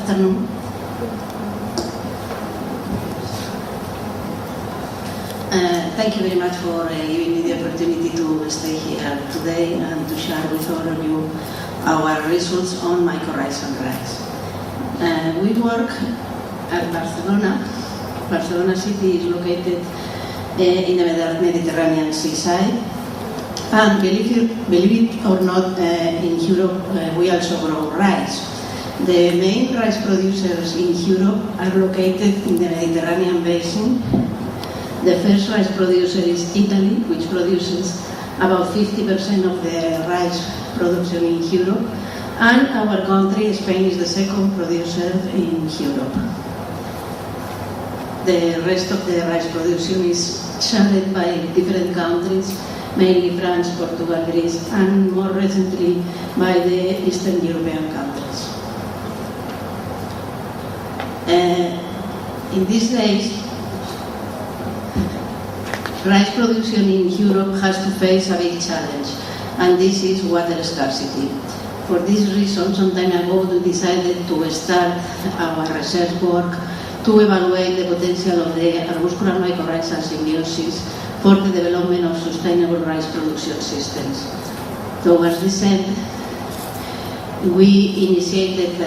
afternoon. Thank you very much for giving me the opportunity to stay here today and to share with all of you our results on mycorrhizal rice. We work at Barcelona. Barcelona city is located in the Mediterranean seaside. And believe it or not, in Europe we also grow rice. The main rice producers in Europe are located in the Mediterranean basin. The first rice producer is Italy, which produces about 50% of the rice production in Europe. And our country, Spain, is the second producer in Europe. The rest of the rice production is shared by different countries, mainly France, Portugal, Greece, and more recently by the Eastern European countries. In these days, rice production in Europe has to face a big challenge, and this is water scarcity. For this reason, some time ago, we decided to start our research work to evaluate the potential of the arbuscular mycorrhizal symbiosis for the development of sustainable rice production systems. Towards this end, we initiated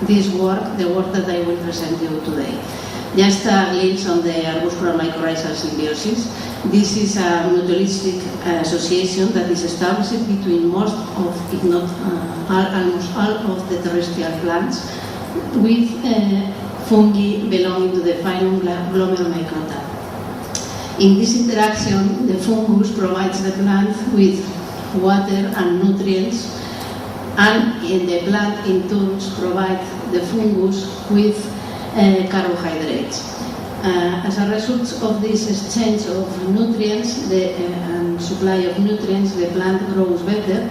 this work, the work that I will present you today. Just a glimpse on the arbuscular mycorrhizal symbiosis. This is a mutualistic association that is established between most of, if not almost all of the terrestrial plants with fungi belonging to the phylum Glomeromycota. In this interaction, the fungus provides the plant with water and nutrients, and the plant in turn provides the fungus with carbohydrates. As a result of this exchange of nutrients and supply of nutrients, the plant grows better,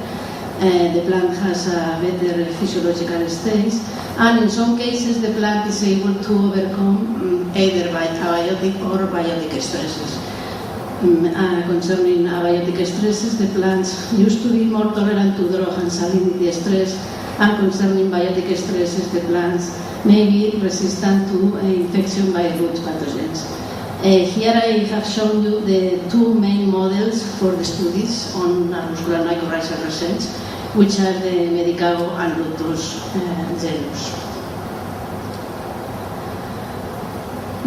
the plant has a better physiological state, and in some cases the plant is able to overcome either by abiotic or biotic stresses. Concerning abiotic stresses, the plants used to be more tolerant to drought and salinity stress, and concerning biotic stresses, the plants may be resistant to infection by root pathogens. Here I have shown you the two main models for the studies on arbuscular mycorrhizal research, which are the Medicago and Lutus genus.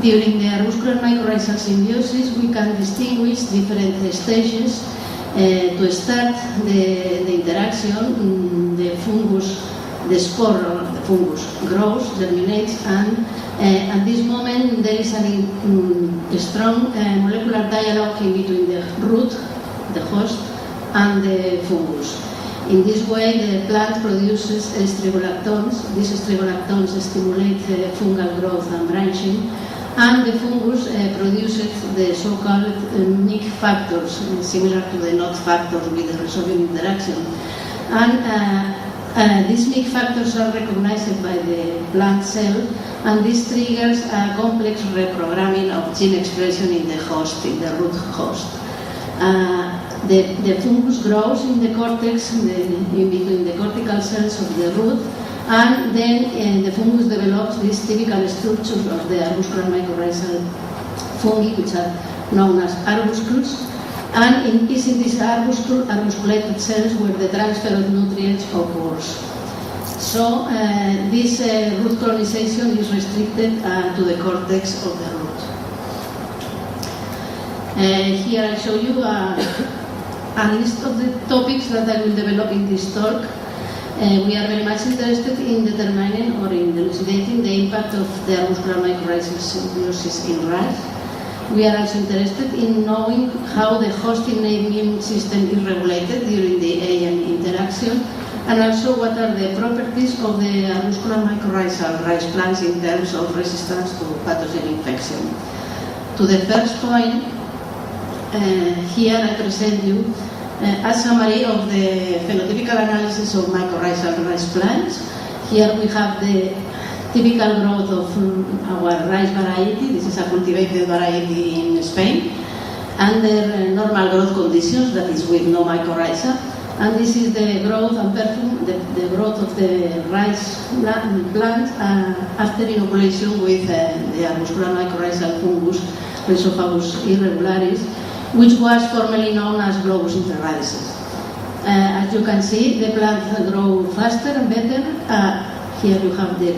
During the arbuscular mycorrhizal symbiosis, we can distinguish different stages. To start the interaction, the fungus, the spore of the fungus grows, germinates, and at this moment there is a strong molecular dialogue in between the root, the host, and the fungus. In this way, the plant produces strigolactones. These strigolactones stimulate fungal growth and branching, and the fungus produces the so-called MIC factors, similar to the NOT factors with the resolving interaction. And these MIC factors are recognized by the plant cell, and this triggers a complex reprogramming of gene expression in the host, in the root host. The fungus grows in the cortex, in between the cortical cells of the root, and then the fungus develops these typical structures of the arbuscular mycorrhizal fungi, which are known as arbuscules, and it is in these arbusculated cells where the transfer of nutrients occurs. So this root colonization is restricted to the cortex of the root. Here I show you a list of the topics that I will develop in this talk. We are very much interested in determining or in elucidating the impact of the arbuscular mycorrhizal symbiosis in rice. We are also interested in knowing how the host innate immune system is regulated during the AN interaction, and also what are the properties of the arbuscular mycorrhizal rice plants in terms of resistance to pathogen infection. To the first point, here I present you a summary of the phenotypical analysis of mycorrhizal rice plants. Here we have the typical growth of our rice variety. This is a cultivated variety in Spain under normal growth conditions, that is with no mycorrhiza. And this is the growth and the growth of the rice plant after inoculation with the arbuscular mycorrhizal fungus, Rhizophagus irregularis, which was formerly known as Globus interradices. As you can see, the plants grow faster and better. Here you have the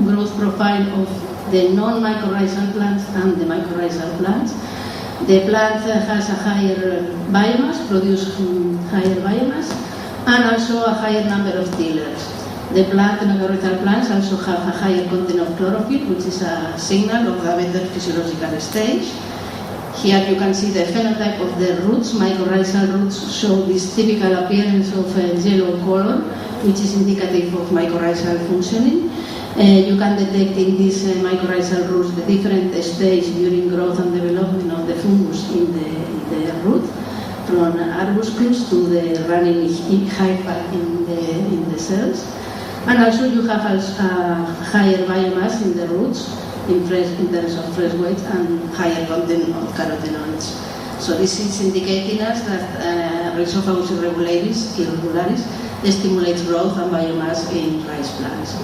growth profile of the non-mycorrhizal plants and the mycorrhizal plants. The plant has a higher biomass, produces higher biomass, and also a higher number of tillers. The plant mycorrhizal plants also have a higher content of chlorophyll, which is a signal of a better physiological stage. Here you can see the phenotype of the roots. Mycorrhizal roots show this typical appearance of a yellow color, which is indicative of mycorrhizal functioning. You can detect in these mycorrhizal roots the different stage during growth and development of the fungus in the root, from arbuscles to the running hyphae in the cells. And also you have a higher biomass in the roots in terms of fresh weight and higher content of carotenoids. So this is indicating us that Rhizophagus irregularis stimulates growth and biomass in rice plants.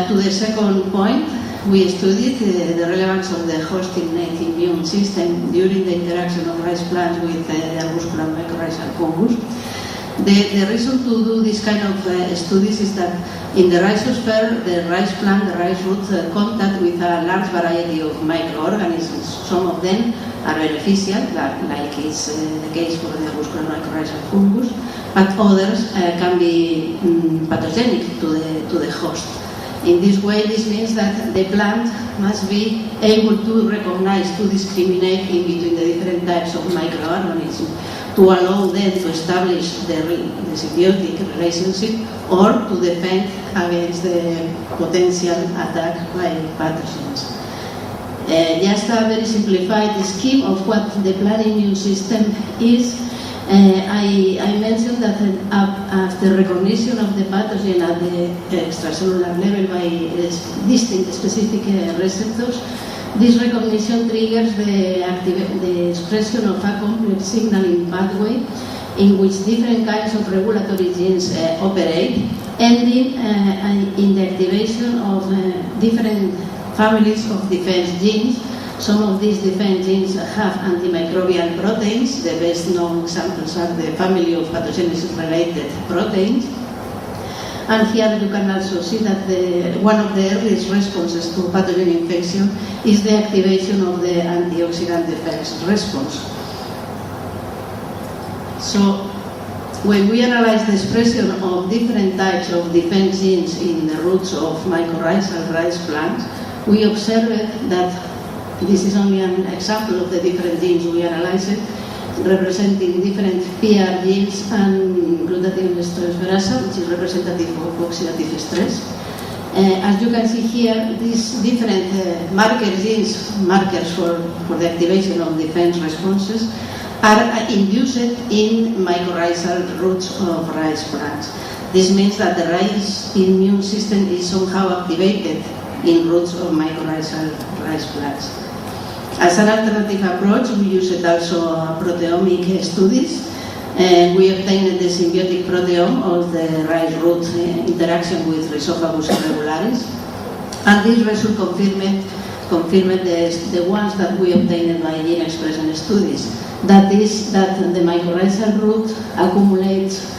To the second point, we studied the relevance of the host innate immune system during the interaction of rice plants with the arbuscular mycorrhizal fungus. The reason to do this kind of studies is that in the rhizosphere, the rice plant, the rice root, contact with a large variety of microorganisms. Some of them are beneficial, like is the case for the arbuscular mycorrhizal fungus, but others can be pathogenic to the host. In this way, this means that the plant must be able to recognize, to discriminate in between the different types of microorganisms, to allow them to establish the symbiotic relationship or to defend against the potential attack by pathogens. Just a very simplified scheme of what the plant immune system is. I mentioned that after recognition of the pathogen at the extracellular level by distinct specific receptors, this recognition triggers the expression of a complex signaling pathway in which different kinds of regulatory genes operate, ending in the activation of different families of defense genes. Some of these defense genes have antimicrobial proteins. The best known examples are the family of pathogenesis-related proteins. And here you can also see that one of the earliest responses to pathogen infection is the activation of the antioxidant defense response. So, when we analyze the expression of different types of defense genes in the roots of mycorrhizal rice plants, we observed that this is only an example of the different genes we analyzed, representing different PR genes and glutathione transferase, which is representative of oxidative stress. As you can see here, these different marker genes, markers for the activation of defense responses, are induced in mycorrhizal roots of rice plants. This means that the rice immune system is somehow activated in roots of mycorrhizal rice plants. As an alternative approach, we used also proteomic studies. We obtained the symbiotic proteome of the rice root interaction with Rhizophagus irregularis, and this result confirmed the ones that we obtained by gene expression studies. That is, that the mycorrhizal root accumulates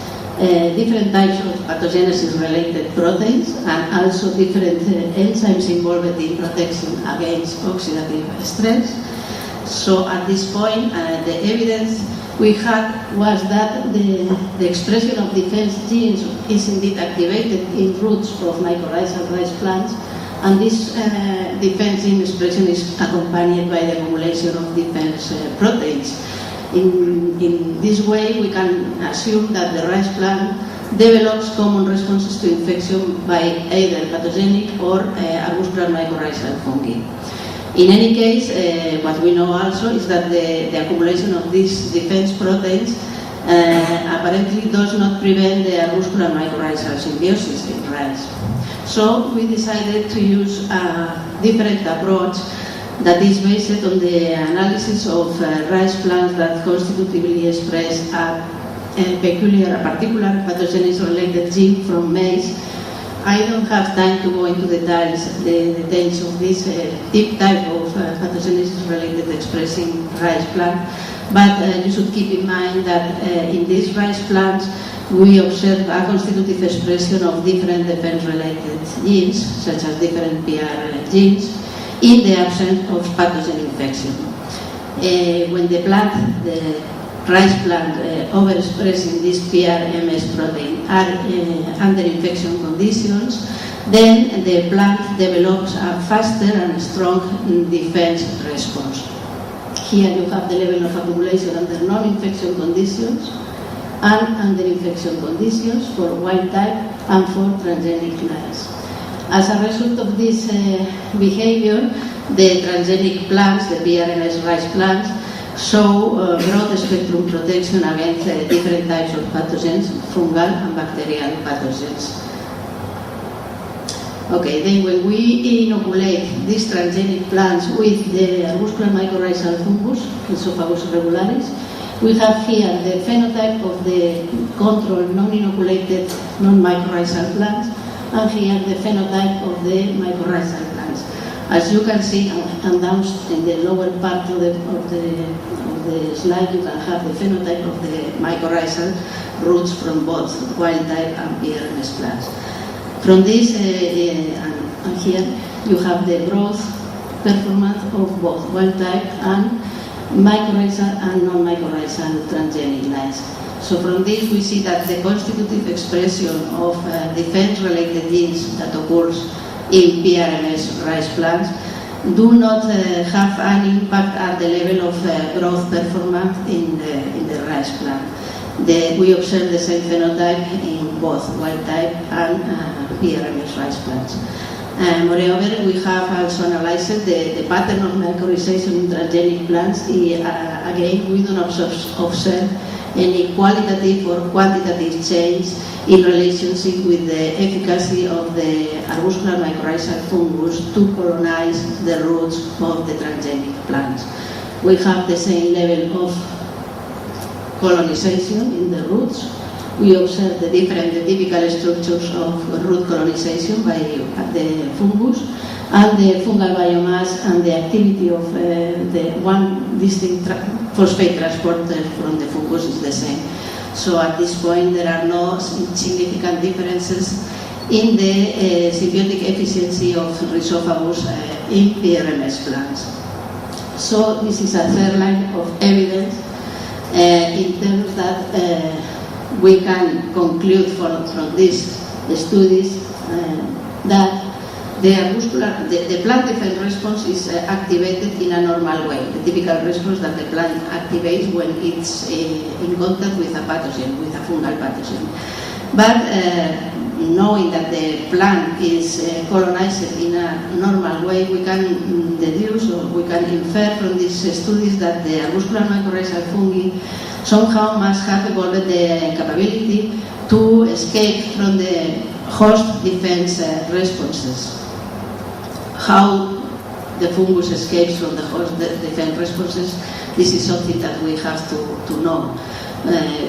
different types of pathogenesis-related proteins and also different enzymes involved in protection against oxidative stress. So at this point, the evidence we had was that the expression of defense genes is indeed activated in roots of mycorrhizal rice plants, and this defense gene expression is accompanied by the accumulation of defense proteins. In this way, we can assume that the rice plant develops common responses to infection by either pathogenic or arbuscular mycorrhizal fungi. In any case, what we know also is that the accumulation of these defense proteins apparently does not prevent the arbuscular mycorrhizal symbiosis in rice. So we decided to use a different approach that is based on the analysis of rice plants that constitutively express a a particular pathogen-related gene from maize. I don't have time to go into the details of this type of pathogenesis-related expressing rice plant, but you should keep in mind that in these rice plants we observe a constitutive expression of different defense-related genes, such as different PR genes, in the absence of pathogen infection. When the rice plant overexpressing this PRMS protein are under infection conditions, then the plant develops a faster and strong defense response. Here you have the level of accumulation under non-infection conditions and under infection conditions for wild type and for transgenic lines. As a result of this behavior, the transgenic plants, the PRMS rice plants, show broad spectrum protection against different types of pathogens, fungal and bacterial pathogens. Okay, then when we inoculate these transgenic plants with the arbuscular mycorrhizal fungus, Esophagus regularis, we have here the phenotype of the controlled non-inoculated non-mycorrhizal plants, and here the phenotype of the mycorrhizal plants. As you can see, and down in the lower part of the slide, you can have the phenotype of the mycorrhizal roots from both wild type and PRMS plants. From this, and here, you have the growth performance of both wild type and mycorrhizal and non-mycorrhizal transgenic lines. So from this we see that the constitutive expression of defense-related genes that occurs in PRMS rice plants do not have an impact at the level of growth performance in the rice plant. We observe the same phenotype in both wild type and PRMS rice plants. Moreover, we have also analyzed the pattern of mycorrhization in transgenic plants. Again, we do not observe any qualitative or quantitative change in relationship with the efficacy of the arbuscular mycorrhizal fungus to colonize the roots of the transgenic plants. We have the same level of colonization in the roots. We observe the typical structures of root colonization by the fungus, and the fungal biomass and the activity of the one distinct phosphate transporter from the fungus is the same. So at this point there are no significant differences in the symbiotic efficiency of Rhizophagus in PRMS plants. So this is a third line of evidence in terms that we can conclude from these studies that the plant defense response is activated in a normal way, the typical response that the plant activates when it's in contact with a pathogen, with a fungal pathogen. But knowing that the plant is colonized in a normal way, we can deduce or we can infer from these studies that the arbuscular mycorrhizal fungi somehow must have evolved the capability to escape from the host defense responses. How the fungus escapes from the host defense responses, this is something that we have to know.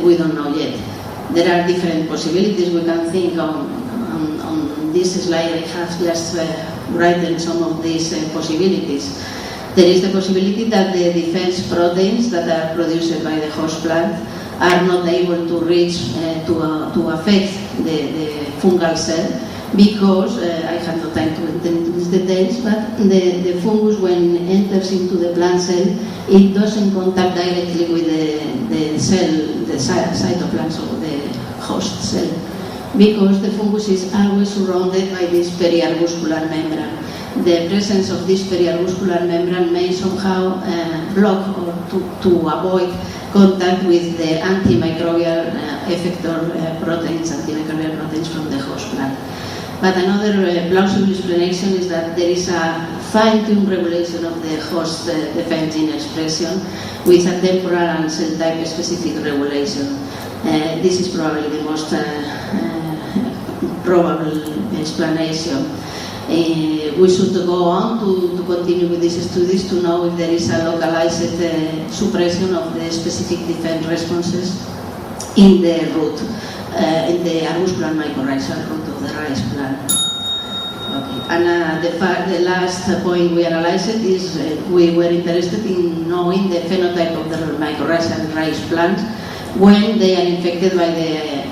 We don't know yet. There are different possibilities we can think on this slide. I have just written some of these possibilities. There is the possibility that the defense proteins that are produced by the host plant are not able to reach to affect the fungal cell, because I have no time to enter into these details, but the fungus, when it enters into the plant cell, it doesn't contact directly with the cell, the cytoplasm of the host cell, because the fungus is always surrounded by this periarbuscular membrane. The presence of this periarbuscular membrane may somehow block or to avoid contact with the antimicrobial effector proteins, antimicrobial proteins from the host plant. But another plausible explanation is that there is a fine-tuned regulation of the host defense gene expression with a temporal and cell type specific regulation. This is probably the most probable explanation. We should go on to continue with these studies to know if there is a localized suppression of the specific defense responses in the root, in the arbuscular mycorrhizal root of the rice plant. Okay. And the last point we analyzed is we were interested in knowing the phenotype of the mycorrhizal rice plants when they are infected by the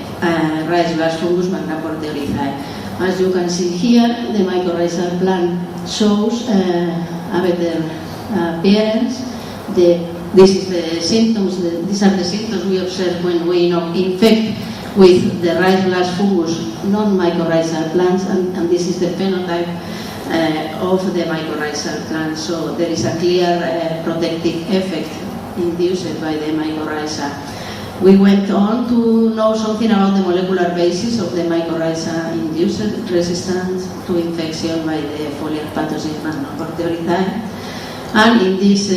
rice blast fungus Blanca San. As you can see here, the mycorrhizal plant shows a better appearance. These are the symptoms we observe when we infect with the rice blast fungus non-mycorrhizal plants, and this is the phenotype of the mycorrhizal plant. So there is a clear protective effect induced by the mycorrhiza. We went on to know something about the molecular basis of the mycorrhiza-induced resistance to infection by the foliar pathogen Bacteroideae. And in this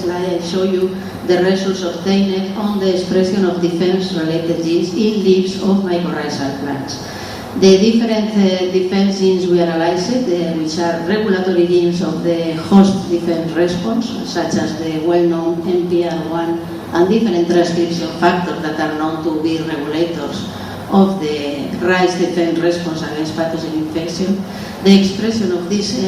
slide I show you the results obtained on the expression of defense-related genes in leaves of mycorrhizal plants. The different defense genes we analyzed, which are regulatory genes of the host defense response, such as the well-known MPR1 and different transcription factors that are known to be regulators of the rice defense response against pathogen infection. The expression of these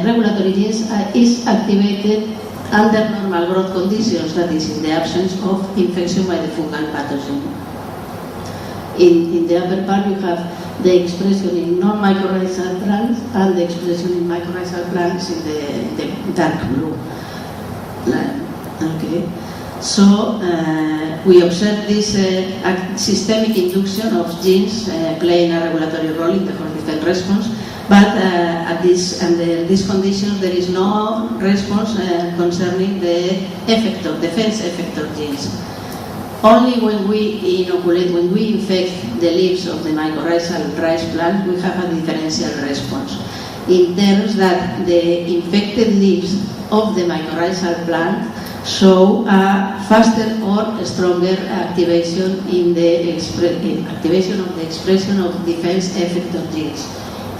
regulatory genes is activated under normal growth conditions, that is, in the absence of infection by the fungal pathogen. In the upper part you have the expression in non-mycorrhizal plants and the expression in mycorrhizal plants in the dark blue line. Okay. So we observe this systemic induction of genes playing a regulatory role in the host defense response, but under these conditions there is no response concerning the defense effector genes. Only when we inoculate, when we infect the leaves of the mycorrhizal rice plant, we have a differential response in terms that the infected leaves of the mycorrhizal plant show a faster or stronger activation in the activation of the expression of defense effector genes.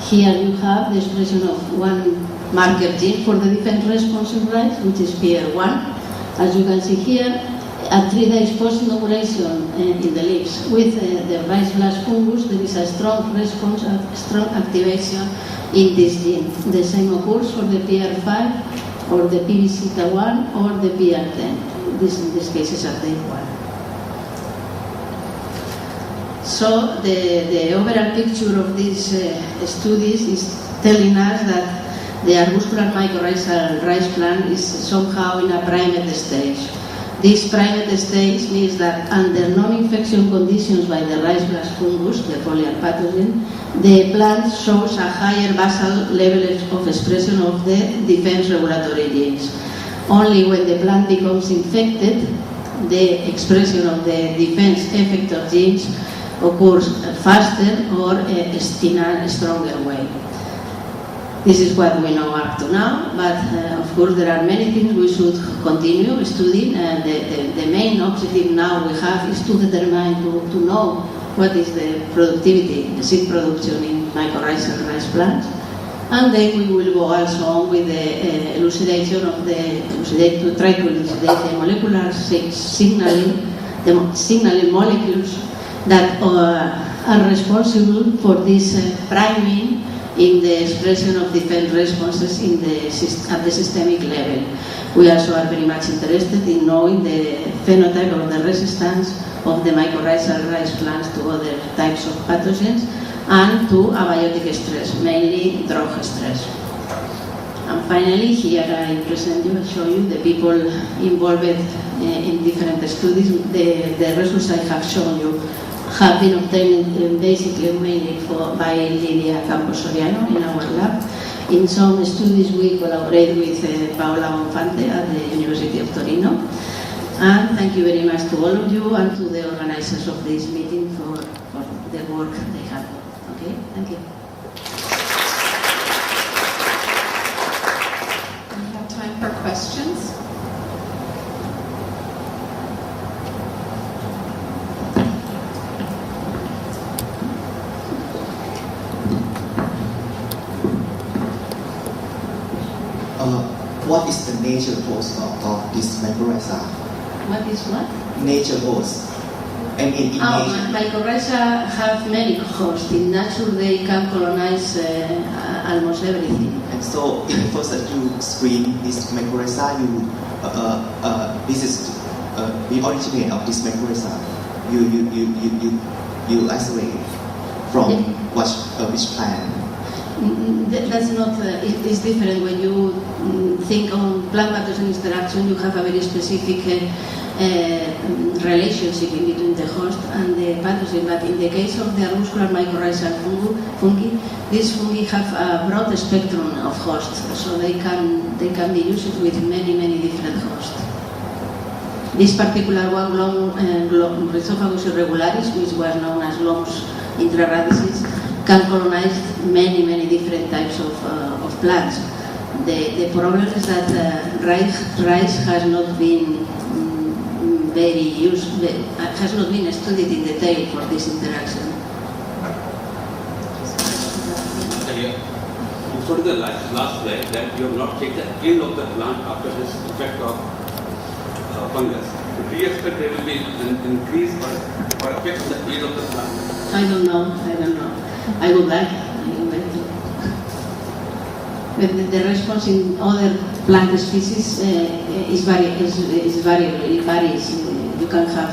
Here you have the expression of one marker gene for the defense response in rice, which is PR1. As you can see here, at 3 days post-inoculation in the leaves with the rice blast fungus, there is a strong response, a strong activation in this gene. The same occurs for the PR5 or the PBCTA1 or the PR10. This in this case is at day 1. So the overall picture of these studies is telling us that the arbuscular mycorrhizal rice plant is somehow in a primate stage. This primate stage means that under non-infection conditions by the rice blast fungus, the foliar pathogen, the plant shows a higher basal level of expression of the defense regulatory genes. Only when the plant becomes infected, the expression of the defense effector genes occurs faster or in a stronger way. This is what we know up to now, but of course there are many things we should continue studying. The main objective now we have is to determine, to know what is the productivity, the seed production in mycorrhizal rice plants. And then we will go also on with the elucidation of to try to elucidate the molecular signaling, the signaling molecules that are responsible for this priming in the expression of defense responses at the systemic level. We also are very much interested in knowing the phenotype of the resistance of the mycorrhizal rice plants to other types of pathogens and to abiotic stress, mainly drug stress. And finally, here I show you the people involved in different studies. The results I have shown you have been obtained basically mainly by Lidia Campos Soriano in our lab. In some studies we collaborate with Paola Bonfante at the University of Torino. And thank you very much to all of you and to the organizers of this meeting for the work they have done. Okay, thank you. We have time for questions. What is the nature pose of this mycorrhiza? What is what? nature hosts. And in nature, mycorrhiza have many hosts. In nature, they can colonize almost everything. and so in the first that you screen this mycorrhiza, this is the origin of this mycorrhiza. You isolate from which plant. That's not. It's different when you think on plant pathogen interaction. You have a very specific relationship in between the host and the pathogen. But in the case of the arbuscular mycorrhizal fungi, these fungi have a broad spectrum of hosts, so they can be used with many different hosts. This particular one, Rhizophagus irregularis, which was known as Glomus intraradicis, can colonize many different types of plants. The problem is that rice has not been has not been studied in detail for this interaction. So the last slide that you have not checked the yield of the plant after this effect of fungus. Do you expect there will be an increase or effect on the yield of the plant? I don't know. I would like to. But the response in other plant species is variable. It varies. You can have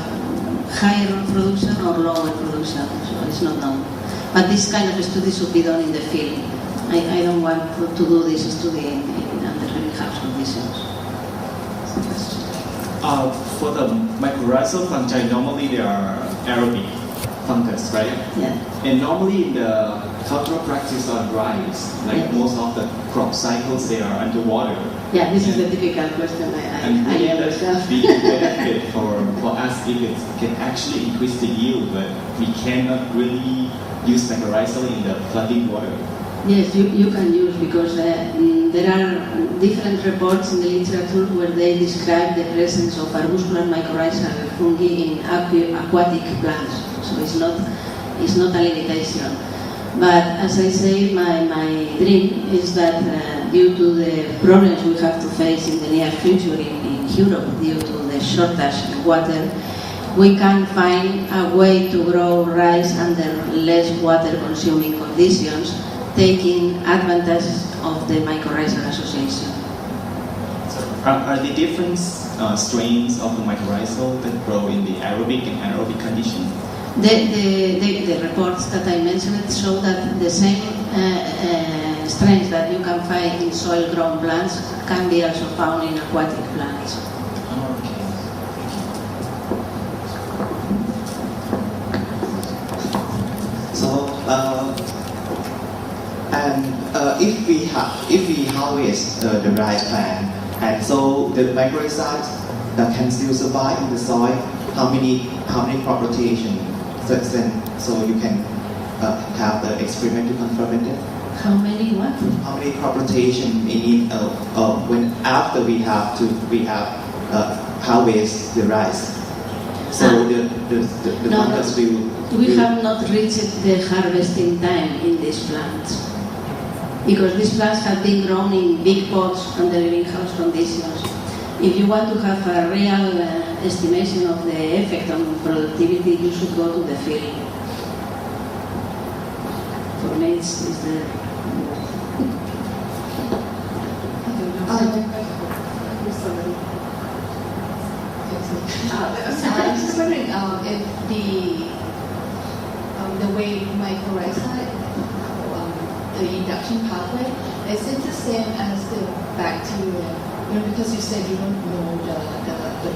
higher production or lower production, so it's not known. But this kind of study should be done in the field. I don't want to do this study under greenhouse conditions. For the mycorrhizal fungi, normally they are aerobic fungus, right? Yeah. And normally in the cultural practice on rice, like most of the crop cycles, they are underwater. Yeah, this is a difficult question. I understand. Big benefit for us if it can actually increase the yield, but we cannot really use mycorrhizal in the flooding water. Yes, you can use, because there are different reports in the literature where they describe the presence of arbuscular mycorrhizal fungi in aquatic plants. So it's not a limitation. But as I say, my dream is that due to the problems we have to face in the near future in Europe due to the shortage of water, we can find a way to grow rice under less water-consuming conditions, taking advantage of the mycorrhizal association. Are the different strains of the mycorrhizal that grow in the aerobic and anaerobic condition? The reports that I mentioned show that the same strains that you can find in soil-grown plants can be also found in aquatic plants. If we harvest the rice plant, and so the mycorrhizal that can still survive in the soil, how many crop rotation? So you can have the experiment to confirm it. How many what? How many crop rotation in when after we have harvest the rice? So the fungus will. We have not reached the harvesting time in these plants, because these plants have been grown in big pots under greenhouse conditions. If you want to have a real estimation of the effect on productivity, you should go to the field. For me, it's the... I was just wondering if the way mycorrhiza, the induction pathway, is it the same as the bacteria? Because you said you don't know the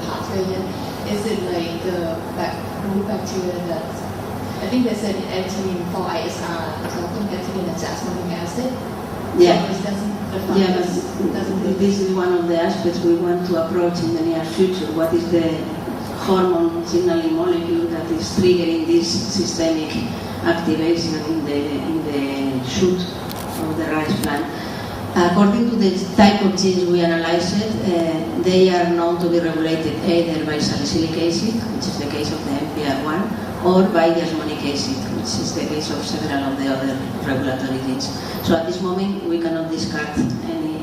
pathway yet. Is it like the root bacteria that, I think they said ethylene 4-ISR, so I think ethylene and jasminic acid. Yeah. So But this is one of the aspects we want to approach in the near future. What is the hormone signaling molecule that is triggering this systemic activation in the shoot of the rice plant? According to the type of genes we analyzed, they are known to be regulated either by salicylic acid, which is the case of the MPR1, or by jasmonic acid, which is the case of several of the other regulatory genes. So at this moment, we cannot discard any